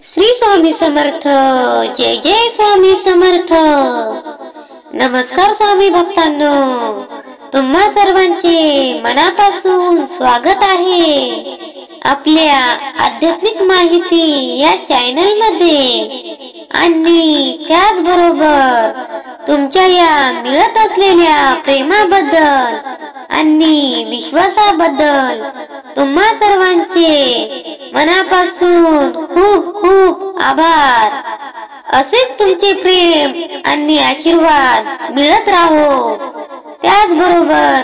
श्री स्वामी समर्थ। जय जय स्वामी समर्थ। नमस्कार स्वामी भक्तांनो, तुम्हा सर्वांचे मनापासून स्वागत आहे आपल्या आध्यात्मिक माहिती या चॅनल मध्ये। आणि त्याचबरोबर तुमच्या या मिळत असलेल्या प्रेमाबद्दल आणि विश्वासाबद्दल तुम्हा सर्वांचे मनापासून खूप खूप आभार। असेच तुमचे प्रेम आणि आशीर्वाद मिळत राहो। त्याचबरोबर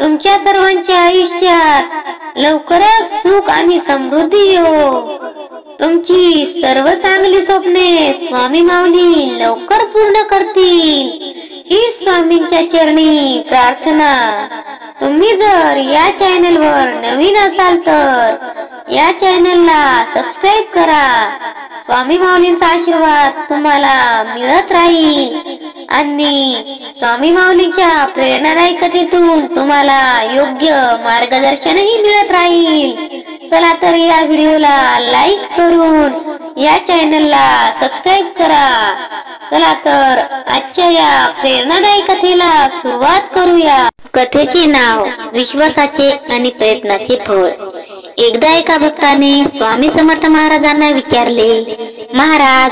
तुमच्या सर्वांच्या आयुष्यात लवकरच सुख आणि समृद्धी येवो। तुमची सर्व चांगली स्वप्ने स्वामी माऊली लवकर पूर्ण करतील ही स्वामींच्या चरणी प्रार्थना। तुम्ही जर या चॅनलवर नवीन असाल तर या चॅनलला सबस्क्राइब करा। स्वामी माऊलींचा आशीर्वाद तुम्हाला मिळत राहील आणि स्वामी माऊलींच्या प्रेरणादायक कथेतून तुम्हाला योग्य मार्गदर्शनही मिळत राहील। चला तर या व्हिडिओला लाईक करून या चॅनलला सबस्क्राइब करा। चला तर आजच्या या प्रेरणादायक कथेला सुरुवात करूया। कथेचे नाव विश्वासाचे आणि प्रयत्नाचे फळ। एकदा एका भक्ताने स्वामी समर्थ महाराजांना विचारले, महाराज,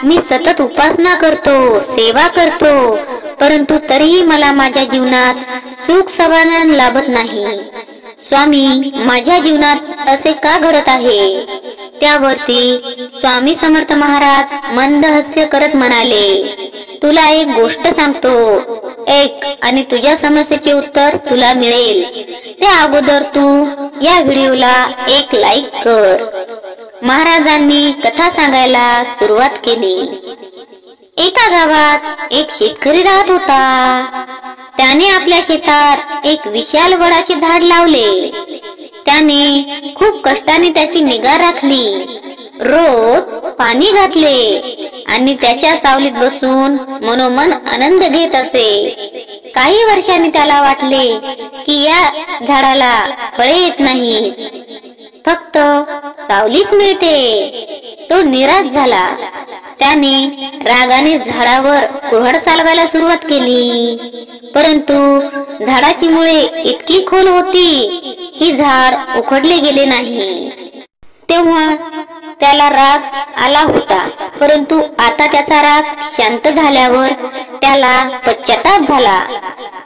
मी सतत उपासना करतो, सेवा करतो, परंतु तरीही मला माझ्या जीवनात सुख समाधान लाभत नाही। स्वामी, माझ्या जीवनात असे का घडत आहे? त्यावरती स्वामी समर्थ महाराज मंद हास्य करत म्हणाले, तुला एक गोष्ट सांगतो, एक आणि तुझ्या समस्येचे उत्तर तुला मिळेल। त्या अगोदर तू या व्हिडिओला एक लाईक कर। महाराजांनी कथा सांगायला सुरुवात केली। एका गावात एक शेतकरी राहत होता। त्याने आपल्या शेतात एक विशाल वडाचे झाड लावले। त्याने खूप कष्टाने त्याची निगा राखली, रोज पाणी घातले आणि त्याच्या सावलीत बसून मनोमन आनंद घेत असे। काही वर्षांनी त्याला वाटले की या झाडाला फळे येत नाही, फक्त सावलीच मिळते। तो निराश झाला। त्याने रागाने झाडावर कुऱ्हाड चालवायला सुरुवात केली, परंतु झाडाची मुळे इतकी खोल होती की झाड उखडले गेले नाही। तेव्हा त्याला राग आला होता, परंतु आता त्याचा राग शांत झाल्यावर त्याला पश्चाताप झाला।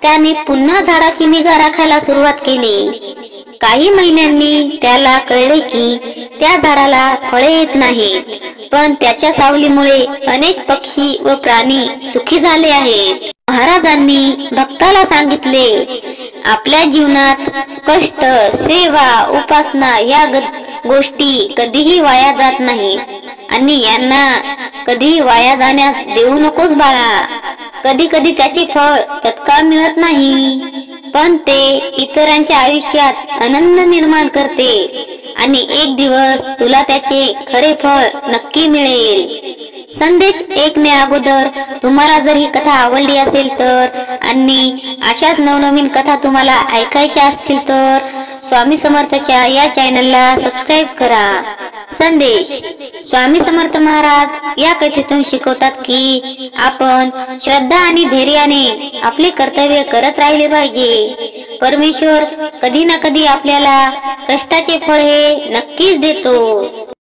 त्याने पुन्हा झाडाची निगा राखायला सुरुवात केली। काही महिन्यांनी त्याला कळले की त्या झाडाला फळे येत नाहीत, पण त्याच्या सावलीमुळे अनेक पक्षी व प्राणी सुखी झाले आहेत। महाराजांनी भक्ताला सांगितले, आपल्या जीवनात कष्ट, सेवा, उपासना या गोष्टी कधीही वाया जात नाही आणि यांना कधीही वाया जाण्यास देऊ नकोस बाळा। कधी कधी त्याचे फळ तत्काळ मिळत नाही, पण ते इतरांच्या आयुष्यात आनंद निर्माण करते आणि एक दिवस तुला त्याचे खरे फळ नक्की मिळेल। संदेश ऐकणे अगोदर तुम्हाला जर ही कथा आवडली असेल तर आणि अशाच नवनवीन कथा तुम्हाला ऐकायच्या असतील तर स्वामी समर्थच्या या चॅनलला सबस्क्राइब करा। संदेश। स्वामी समर्थ महाराज या कथेतून शिकवतात की आपण श्रद्धा आणि धैर्याने आपले कर्तव्य करत राहिले पाहिजे। परमेश्वर कधी ना कधी आपल्याला कष्टाचे फळ हे नक्कीच देतो।